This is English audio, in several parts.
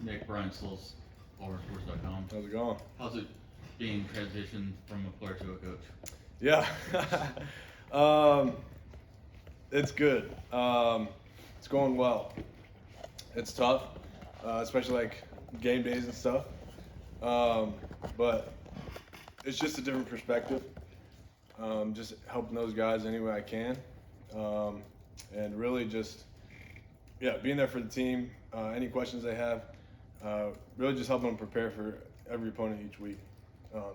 Nick Brunsel's AuburnSports.com. How's it going? How's it being transitioned from a player to a coach? Yeah, it's good. It's going well. It's tough, especially like game days and stuff. But it's just a different perspective. Just helping those guys any way I can, and really just being there for the team. Any questions they have, really just helping them prepare for every opponent each week.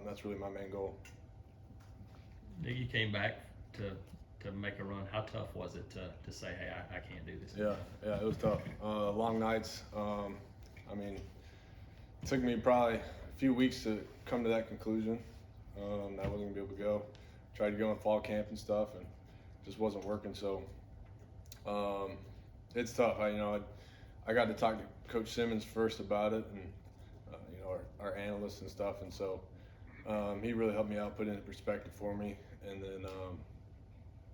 That's really my main goal. You came back to make a run. How tough was it to say, hey, I can't do this? Yeah, it was tough. Long nights. I mean, it took me probably a few weeks to come to that conclusion. I wasn't gonna be able to go. Tried to go in fall camp and stuff, and just wasn't working. So it's tough. I got to talk to Coach Simmons first about it, and our analysts and stuff, and so he really helped me out, put it into perspective for me, and then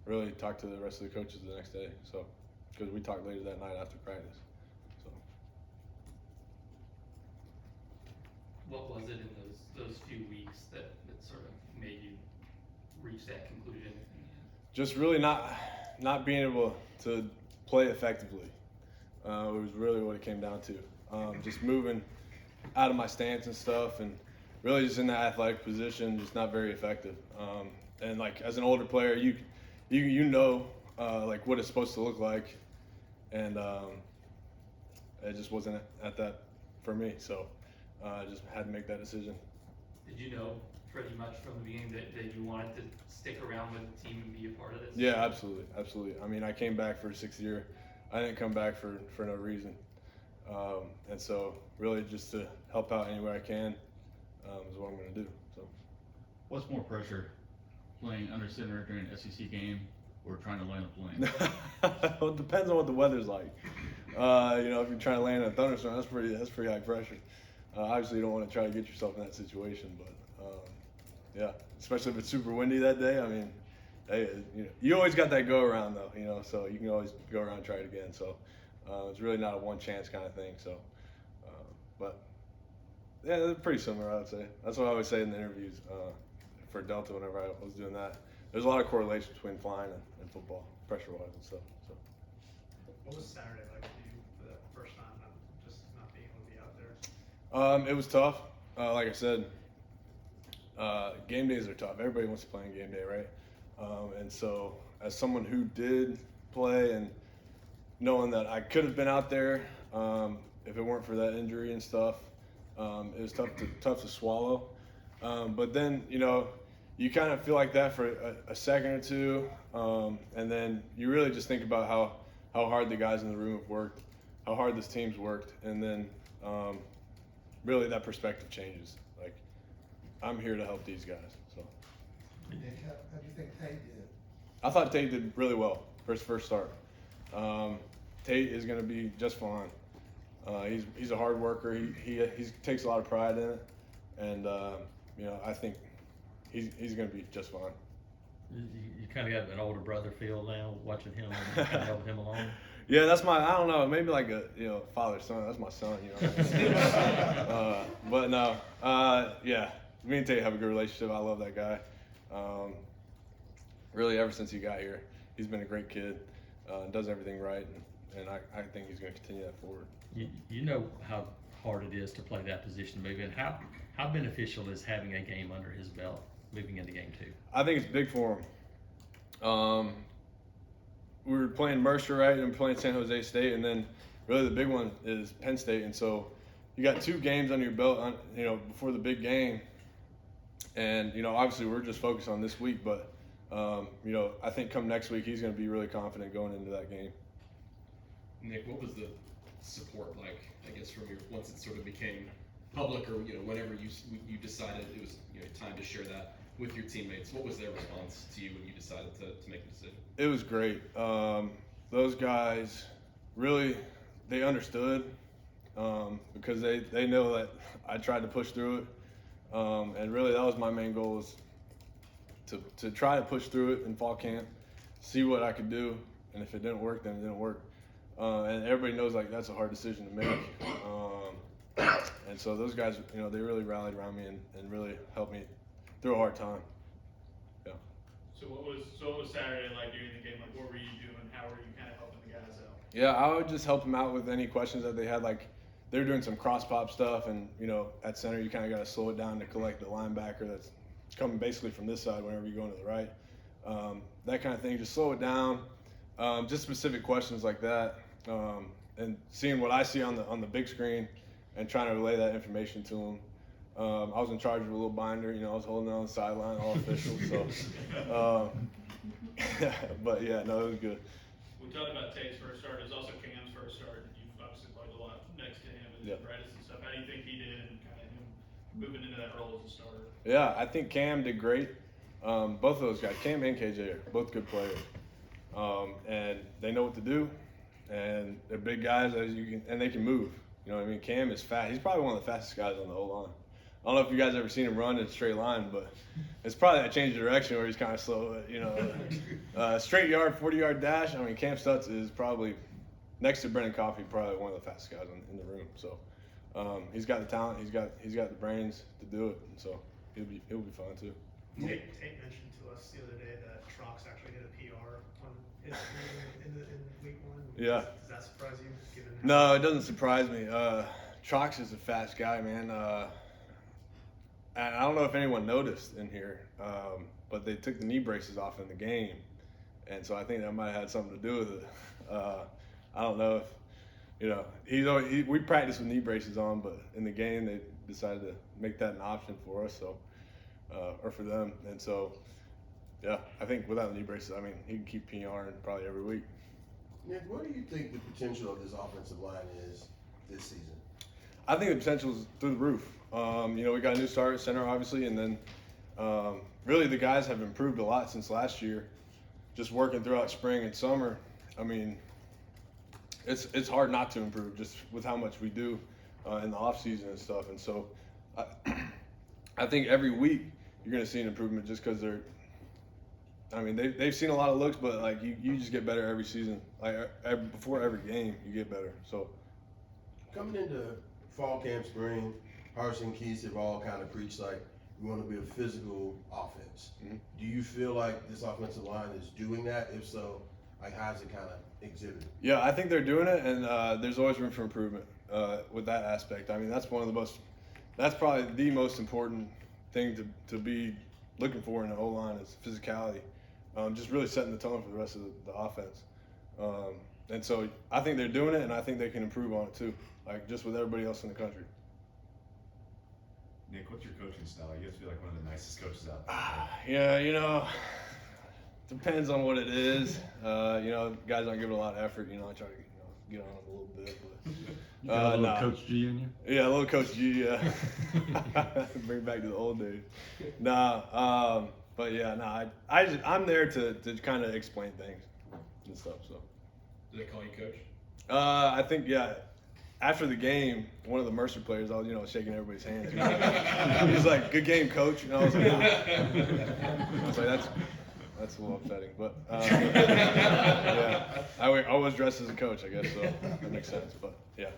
really talked to the rest of the coaches the next day. So because we talked later that night after practice. So what was it in those few weeks that sort of made you reach that conclusion? just really not being able to play effectively. It was really what it came down to. Just moving out of my stance and stuff, and really just in that athletic position, just not very effective. And like as an older player, you know like what it's supposed to look like, and it just wasn't at that for me. So I just had to make that decision. Did you know pretty much from the beginning that you wanted to stick around with the team and be a part of this? Yeah, absolutely. I mean, I came back for a 6th year. I didn't come back for no reason. And so really just to help out any way I can is what I'm going to do. So, What's more pressure, playing under center during an SEC game or trying to land a plane? well, it depends on what the weather's like. If you're trying to land in a thunderstorm, that's pretty high pressure. Obviously, you don't want to try to get yourself in that situation, but yeah, especially if it's super windy that day. I mean, hey, you always got that go around though, so you can always go around and try it again. So it's really not a one chance kind of thing. So, but yeah, they're pretty similar, I would say. That's what I always say in the interviews for Delta whenever I was doing that. There's a lot of correlation between flying and football, pressure-wise and stuff. So. What was Saturday like for you for the first time, just not being able to be out there? It was tough. Like I said, game days are tough. Everybody wants to play on game day, right? And so as someone who did play and knowing that I could have been out there if it weren't for that injury and stuff, it was tough to swallow. But then, you kind of feel like that for a second or two, and then you really just think about how hard the guys in the room have worked, how hard this team's worked, and then really that perspective changes. Like, I'm here to help these guys. So. Nick, how do you think Tate did? I thought Tate did really well for his first start. Tate is going to be just fine. He's a hard worker. He takes a lot of pride in it, and I think he's going to be just fine. You kind of got an older brother feel now, watching him and kind of helping him along. Yeah, that's I don't know, maybe like a father son. That's my son, but no, yeah. Me and Tate have a good relationship. I love that guy. Really, ever since he got here, he's been a great kid. Does everything right, and I think he's going to continue that forward. You know how hard it is to play that position, moving. How beneficial is having a game under his belt moving into game 2? I think it's big for him. We were playing Mercer, right, and playing San Jose State, and then really the big one is Penn State, and so you got 2 games under your belt, before the big game, and obviously we're just focused on this week, but I think come next week he's going to be really confident going into that game. Nick, what was the support like? I guess from once it sort of became public, or whenever you decided it was time to share that with your teammates, what was their response to you when you decided to make the decision? It was great. Those guys really, they understood because they know that I tried to push through it, and really that was my main goal, was to try to push through it in fall camp, see what I could do, and if it didn't work, then it didn't work. And everybody knows like that's a hard decision to make. And so those guys, they really rallied around me and really helped me through a hard time. Yeah. So what was Saturday like during the game? Like, what were you doing? How were you kind of helping the guys out? Yeah, I would just help them out with any questions that they had. Like, they were doing some cross pop stuff, and at center you kind of got to slow it down to collect the linebacker that's coming basically from this side whenever you're going to the right. That kind of thing. Just slow it down. Just specific questions like that, and seeing what I see on the big screen, and trying to relay that information to them. I was in charge of a little binder. I was holding it on the sideline, all official. So, but yeah, no, it was good. We talked about Tate's first start. It was also Cam's first start. You've obviously played a lot next to him and Yep. practice and stuff. How do you think he did and kind of him moving into that role as a starter? Yeah, I think Cam did great. Both of those guys, Cam and KJ, are both good players, and they know what to do. And they're big guys, and they can move. Cam is fast. He's probably one of the fastest guys on the whole line. I don't know if you guys ever seen him run in a straight line, but it's probably that change of direction where he's kind of slow. Straight yard, 40-yard dash. Cam Stutz is probably next to Brendan Coffey, probably one of the fastest guys in the room. So he's got the talent. He's got the brains to do it. And so he'll be fun too. Tate mentioned to us the other day that Trox actually hit a PR on his in week 1. Yeah. Does that surprise you? Given No, it doesn't surprise me. Trox is a fast guy, man. And I don't know if anyone noticed in here, but they took the knee braces off in the game, and so I think that might have had something to do with it. I don't know if we practice with knee braces on, but in the game they decided to make that an option for us, or for them, and so yeah, I think without the knee braces, he can keep PRing probably every week. Nick, what do you think the potential of this offensive line is this season? I think the potential is through the roof. We got a new starter at center, obviously, and then really the guys have improved a lot since last year. Just working throughout spring and summer, it's hard not to improve just with how much we do in the off season and stuff. And so, I think every week you're going to see an improvement just because they've seen a lot of looks, but like you just get better every season. Like before every game, you get better. So Coming into fall camp, spring, Harsh and Keith have all kind of preached like we want to be a physical offense. Mhm. Do you feel like this offensive line is doing that? If so, like how's it kind of exhibited? yeah, I think they're doing it, and there's always room for improvement with that aspect. That's probably the most important thing to be looking for in an O-line is physicality. Just really setting the tone for the rest of the offense. And so I think they're doing it, and I think they can improve on it too, like just with everybody else in the country. Nick, what's your coaching style? You have to be like one of the nicest coaches out there. Yeah, depends on what it is. Guys aren't giving a lot of effort. I try to get on them a little bit. But, You got a little nah. Coach G in you? Yeah, a little Coach G, yeah. Bring back to the old days. I'm there to kind of explain things and stuff. So. Do they call you coach? I think after the game, one of the Mercer players, I was shaking everybody's hands. He was like, "Good game, coach." And I was like, that's a little upsetting, but yeah, I was dressed as a coach, I guess, so that makes sense. But yeah.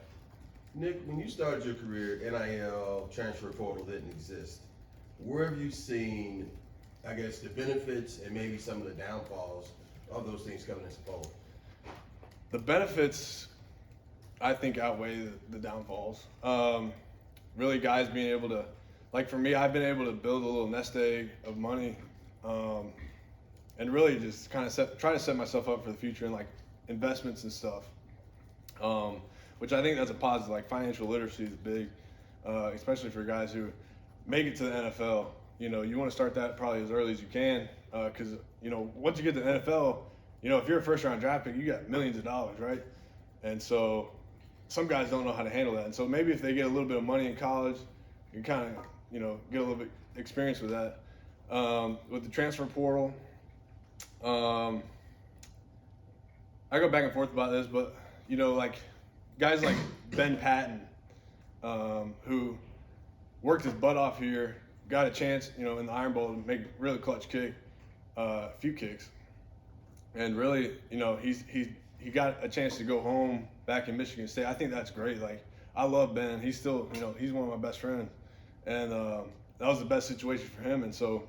Nick, when you started your career, NIL, transfer portal didn't exist. Where have you seen, I guess, the benefits and maybe some of the downfalls of those things coming into fold? The benefits, I think, outweigh the downfalls. Really, guys being able to, like for me, I've been able to build a little nest egg of money, and really just kind of try to set myself up for the future and like investments and stuff. Which I think that's a positive. Like financial literacy is big, especially for guys who make it to the NFL. You want to start that probably as early as you can, because once you get to the NFL, if you're a first-round draft pick, you got millions of dollars, right? And so some guys don't know how to handle that. And so maybe if they get a little bit of money in college, you kind of, get a little bit experience with that. With the transfer portal, I go back and forth about this, but, like guys like Ben Patton, who worked his butt off here, got a chance, in the Iron Bowl to make a really clutch kick, a few kicks. And really, he got a chance to go home back in Michigan State. I think that's great. Like, I love Ben. He's still, he's one of my best friends, and that was the best situation for him. And so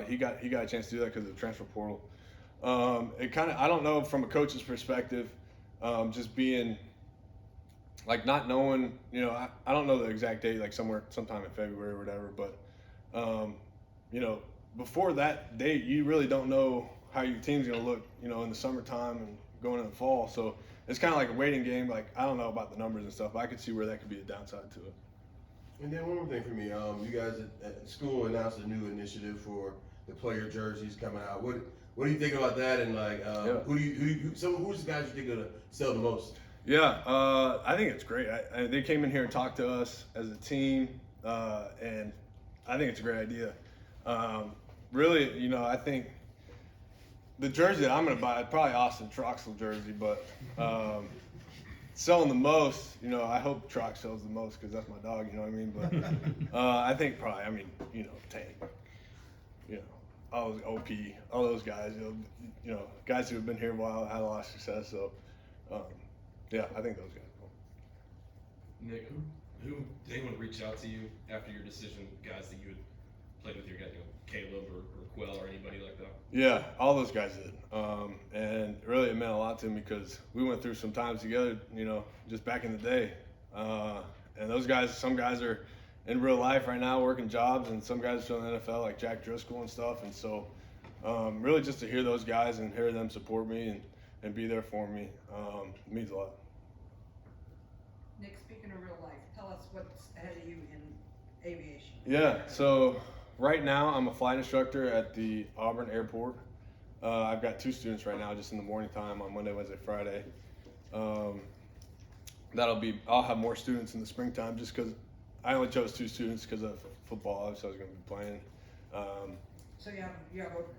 he got a chance to do that because of the transfer portal. It kind of, I don't know from a coach's perspective, just being like not knowing, I don't know the exact date, like sometime in February or whatever, but before that date, you really don't know how your team's going to look, in the summertime and going into the fall. So it's kind of like a waiting game. Like, I don't know about the numbers and stuff, but I could see where that could be a downside to it. And then one more thing for me, you guys at school announced a new initiative for the player jerseys coming out. What do you think about that? And like, who's the guys you think are gonna sell the most? Yeah, I think it's great. They came in here and talked to us as a team, and I think it's a great idea. Really, I think the jersey that I'm going to buy is probably Austin Troxel jersey, but selling the most, I hope Trox sells the most because that's my dog, you know what I mean? But I think probably, Tank, all those OP, all those guys, guys who have been here a while, had a lot of success. So, yeah, I think those guys. Nick, who did anyone reach out to you after your decision? Guys that you had played with, your guys, Caleb or Quell or anybody like that? Yeah, all those guys did, and really it meant a lot to me because we went through some times together, just back in the day. And those guys, some guys are in real life right now working jobs, and some guys are still in the NFL, like Jack Driscoll and stuff. And so, really, just to hear those guys and hear them support me and be there for me means a lot. Nick, speaking of real life, tell us what's ahead of you in aviation. Yeah, so right now I'm a flight instructor at the Auburn airport. I've got 2 students right now just in the morning time on Monday, Wednesday, Friday. I'll have more students in the springtime just because I only chose 2 students because of football. Obviously I was going to be playing. So you have openings?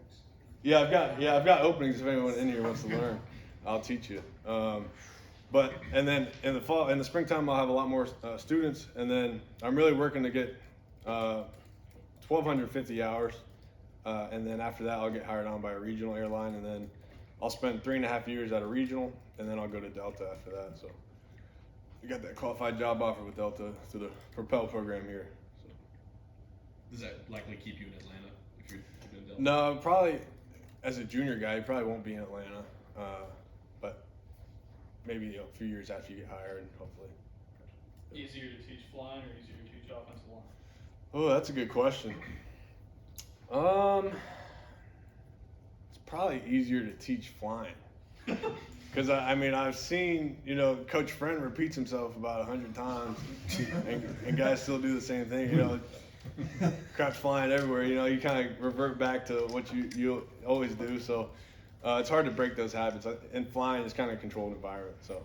Yeah, I've got openings if anyone in here wants to learn. I'll teach you. And then in the springtime, I'll have a lot more students, and then I'm really working to get 1,250 hours, and then after that, I'll get hired on by a regional airline, and then I'll spend 3.5 years at a regional, and then I'll go to Delta after that. So we got that qualified job offer with Delta through the Propel program here. So. Does that likely keep you in Atlanta if you're keeping in Delta? No, probably as a junior guy, you probably won't be in Atlanta. But maybe a few years after you get hired, hopefully. Easier to teach flying or easier to teach offensive line? Oh, that's a good question. It's probably easier to teach flying. Because, I've seen, Coach Friend repeats himself about 100 times, and guys still do the same thing, crap's flying everywhere, you kind of revert back to what you always do. So it's hard to break those habits. And flying is kind of a controlled environment. So